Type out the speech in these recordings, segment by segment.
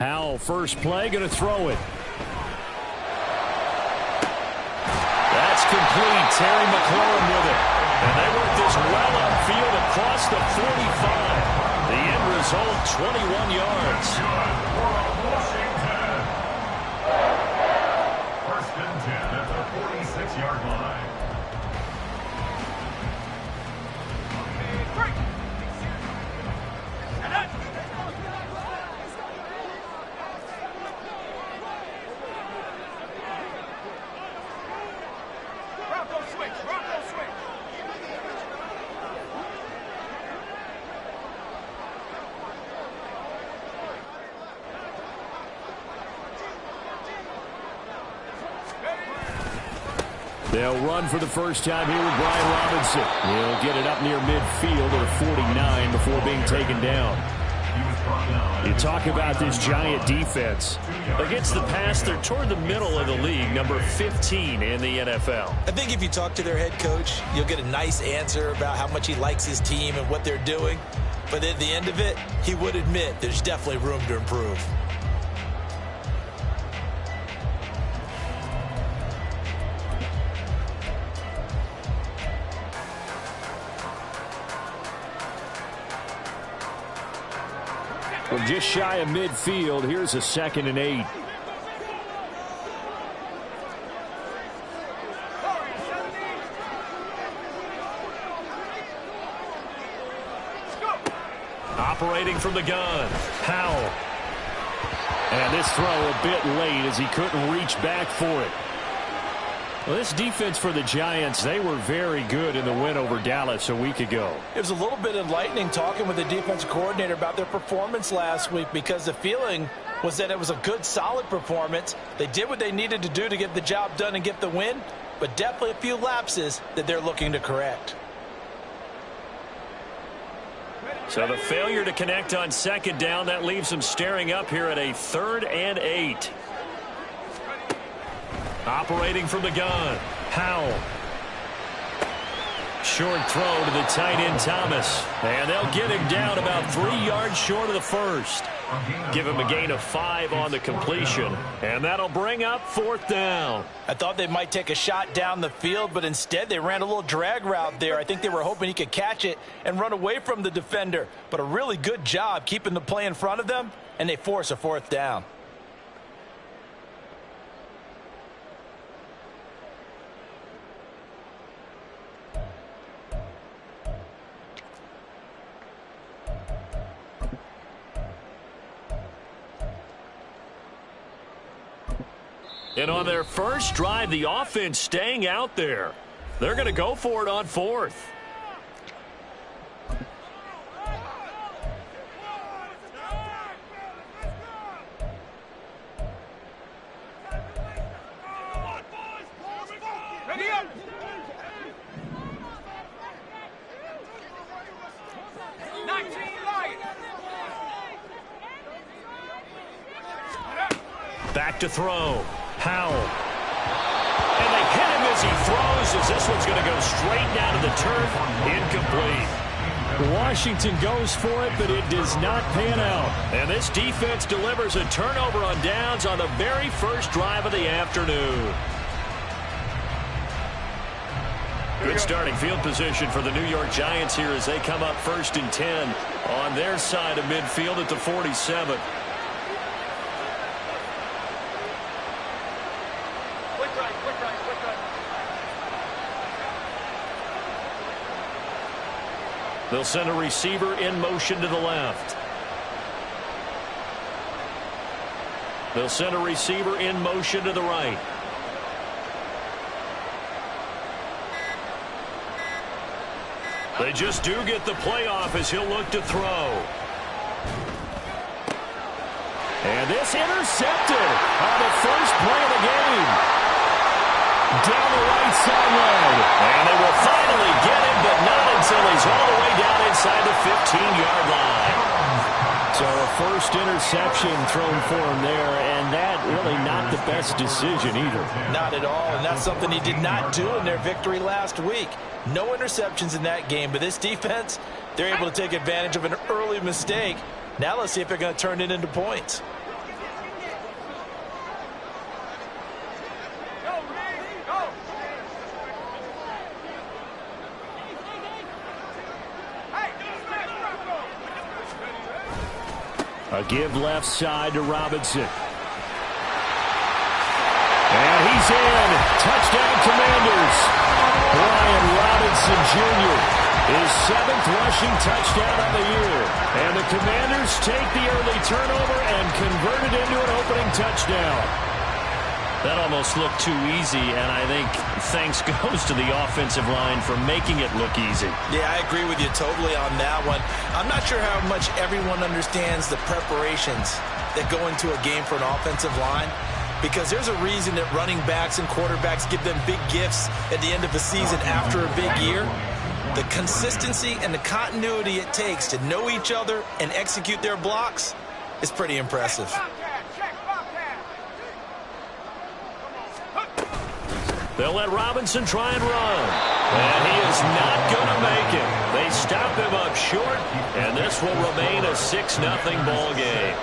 Howell, first play, going to throw it. That's complete. Terry McLaurin with it. And they work this well upfield across the 45. The end result, 21 yards. First and 10 at the 46-yard line. They'll run for the first time here with Brian Robinson. He'll get it up near midfield or 49 before being taken down. You talk about this Giant defense. Against the pass, they're toward the middle of the league, number 15 in the NFL. I think if you talk to their head coach, you'll get a nice answer about how much he likes his team and what they're doing. But at the end of it, he would admit there's definitely room to improve. From just shy of midfield, here's a 2nd and 8. Operating from the gun, Howell. And this throw a bit late as he couldn't reach back for it. Well, this defense for the Giants, they were very good in the win over Dallas a week ago. It was a little bit enlightening talking with the defensive coordinator about their performance last week, because the feeling was that it was a good, solid performance. They did what they needed to do to get the job done and get the win, but definitely a few lapses that they're looking to correct. So the failure to connect on 2nd down, that leaves them staring up here at a 3rd and 8. Operating from the gun, Howell. Short throw to the tight end, Thomas. And they'll get him down about 3 yards short of the first. Give him a gain of 5 on the completion. And that'll bring up 4th down. I thought they might take a shot down the field, but instead they ran a little drag route there. I think they were hoping he could catch it and run away from the defender. But a really good job keeping the play in front of them, and they force a 4th down. And on their first drive, the offense staying out there. They're going to go for it on 4th. Back to throw. Howell. And they hit him as he throws, as this one's going to go straight down to the turf. Incomplete. Washington goes for it, but it does not pan out. And this defense delivers a turnover on downs on the very first drive of the afternoon. Good starting field position for the New York Giants here as they come up 1st and 10 on their side of midfield at the 47. They'll send a receiver in motion to the left. They'll send a receiver in motion to the right. They just do get the playoff as he'll look to throw. And this intercepted on the first play of the game. Down the right sideline. And they will finally get him, but not until he's all the way down inside the 15-yard line. So a first interception thrown for him there, and that really not the best decision either. Not at all, and that's something he did not do in their victory last week. No interceptions in that game, but this defense, they're able to take advantage of an early mistake. Now let's see if they're going to turn it into points. A give left side to Robinson. And he's in. Touchdown, Commanders. Brian Robinson Jr. His 7th rushing touchdown of the year. And the Commanders take the early turnover and convert it into an opening touchdown. That almost looked too easy, and I think thanks goes to the offensive line for making it look easy. Yeah, I agree with you totally on that one. I'm not sure how much everyone understands the preparations that go into a game for an offensive line, because there's a reason that running backs and quarterbacks give them big gifts at the end of the season after a big year. The consistency and the continuity it takes to know each other and execute their blocks is pretty impressive. They'll let Robinson try and run. And he is not going to make it. They stop him up short, and this will remain a 6-0 ball game.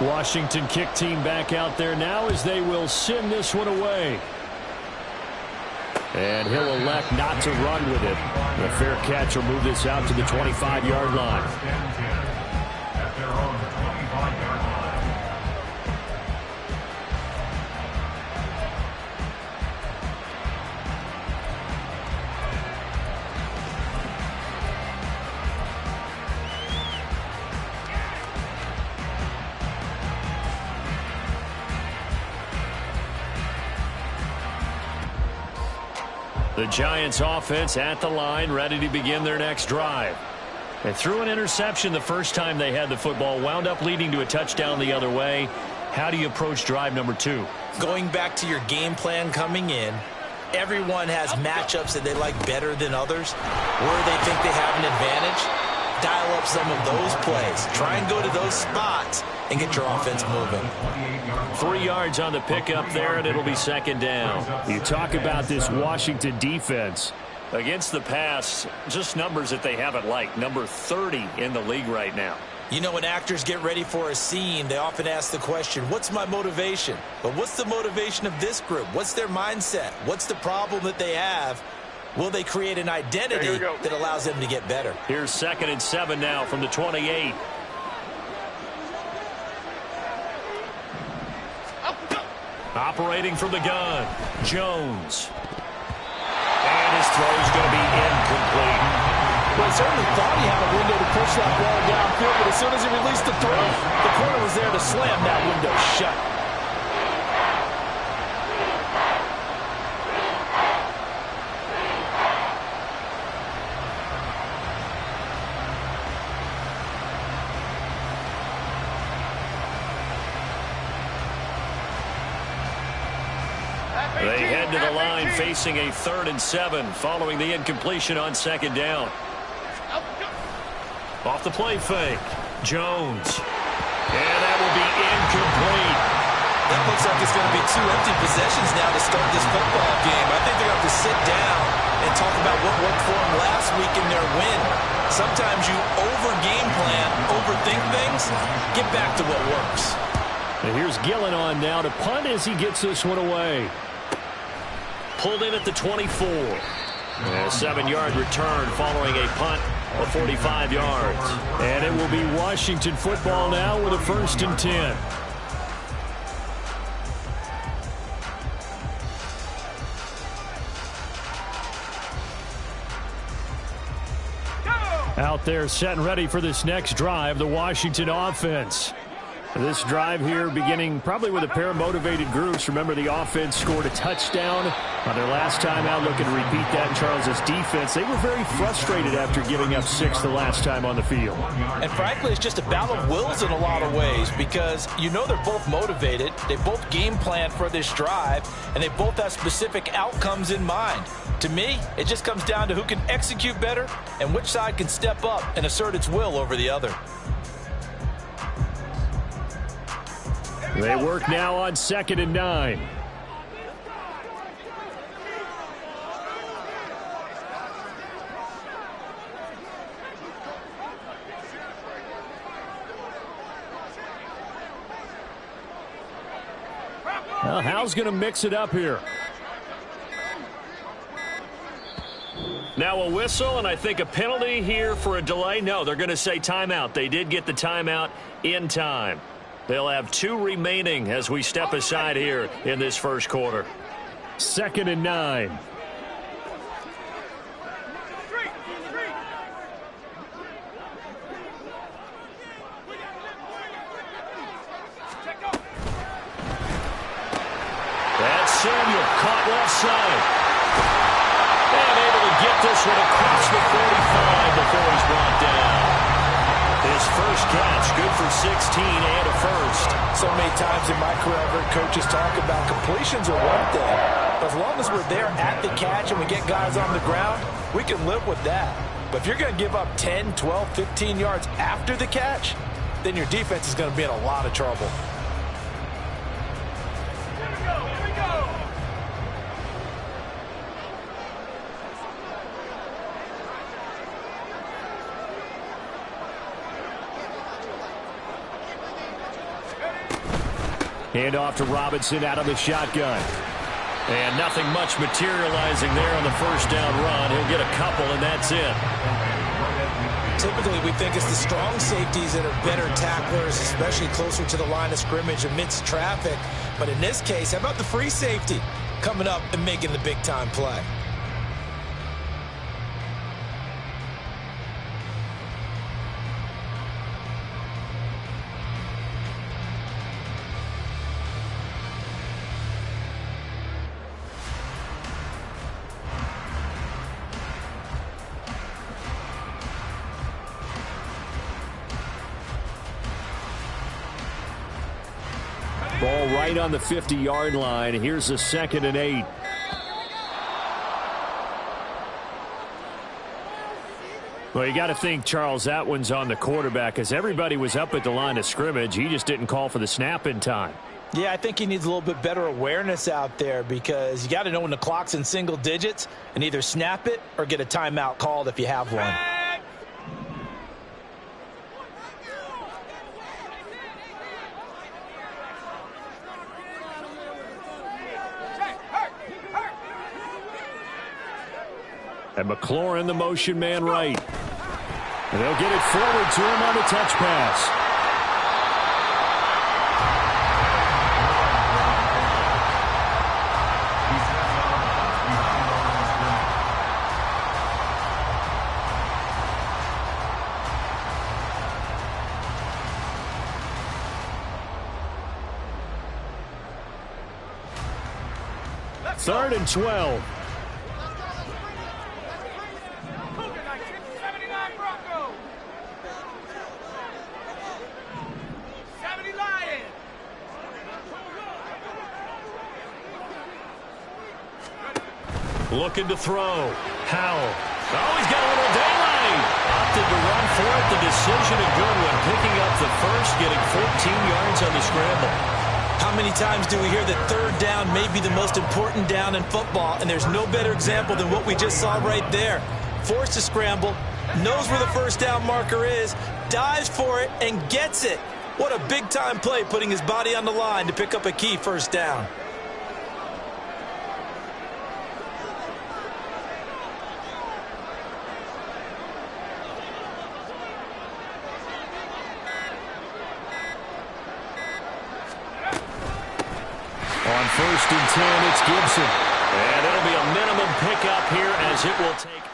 Washington kick team back out there now as they will send this one away. And he'll elect not to run with it. The fair catch will move this out to the 25-yard line. At their own 25-yard line. The Giants offense at the line, ready to begin their next drive. They threw an interception the first time they had the football, wound up leading to a touchdown the other way. How do you approach drive number 2? Going back to your game plan coming in, everyone has matchups that they like better than others, where they think they have an advantage. Dial up some of those plays. Try and go to those spots and get your offense moving. 3 yards on the pickup there, and it'll be second down. You talk about this Washington defense. Against the pass, just numbers that they haven't liked. Number 30 in the league right now. You know, when actors get ready for a scene, they often ask the question, what's my motivation? But what's the motivation of this group? What's their mindset? What's the problem that they have? Will they create an identity that allows them to get better? Here's 2nd and 7 now from the 28. Operating from the gun, Jones. And his throw's going to be incomplete. Well, he certainly thought he had a window to push that ball downfield, but as soon as he released the throw, the corner was there to slam that window shut. They head to the line facing a 3rd and 7 following the incompletion on 2nd down. Off the play fake, Jones. And that will be incomplete. That looks like it's going to be 2 empty possessions now to start this football game. I think they're going to have to sit down and talk about what worked for them last week in their win. Sometimes you over-game plan, overthink things, get back to what works. And here's Gillen on now to punt as he gets this one away. Pulled in at the 24. And a 7-yard return following a punt of 45 yards. And it will be Washington football now with a 1st and 10. Out there set and ready for this next drive, the Washington offense. This drive here beginning probably with a pair of motivated groups. Remember, the offense scored a touchdown on their last time out. Looking to repeat that in Charles's defense. They were very frustrated after giving up 6 the last time on the field. And frankly, it's just a battle of wills in a lot of ways, because you know they're both motivated. They both game plan for this drive, and they both have specific outcomes in mind. To me, it just comes down to who can execute better and which side can step up and assert its will over the other. They work now on 2nd and 9. Well, Hal's going to mix it up here. Now a whistle, and I think a penalty here for a delay. No, they're going to say timeout. They did get the timeout in time. They'll have 2 remaining as we step aside here in this first quarter. 2nd and 9. That's Samuel caught left side. And able to get this one across the 45 before he's brought down. His first catch, good for 16 and a first. So many times in my career, I've heard coaches talk about completions are one thing. As long as we're there at the catch and we get guys on the ground, we can live with that. But if you're going to give up 10, 12, 15 yards after the catch, then your defense is going to be in a lot of trouble. Hand off to Robinson out of the shotgun. And nothing much materializing there on the first down run. He'll get a couple, and that's it. Typically, we think it's the strong safeties that are better tacklers, especially closer to the line of scrimmage amidst traffic. But in this case, how about the free safety coming up and making the big-time play? Ball right on the 50-yard line. Here's a 2nd and 8. Well, you got to think, Charles, that one's on the quarterback as everybody was up at the line of scrimmage. He just didn't call for the snap in time. Yeah, I think he needs a little bit better awareness out there because you got to know when the clock's in single digits and either snap it or get a timeout called if you have one. And McLaurin, the motion man right. And they'll get it forward to him on the touch pass. Third and 12. Looking to throw. Howell. Oh, he's got a little daylight. Opted to run for it. The decision a good one. Picking up the first, getting 14 yards on the scramble. How many times do we hear that third down may be the most important down in football, and there's no better example than what we just saw right there. Forced to scramble, knows where the first down marker is, dives for it, and gets it. What a big-time play, putting his body on the line to pick up a key first down. On 1st and 10, it's Gibson. And it'll be a minimum pickup here as it will take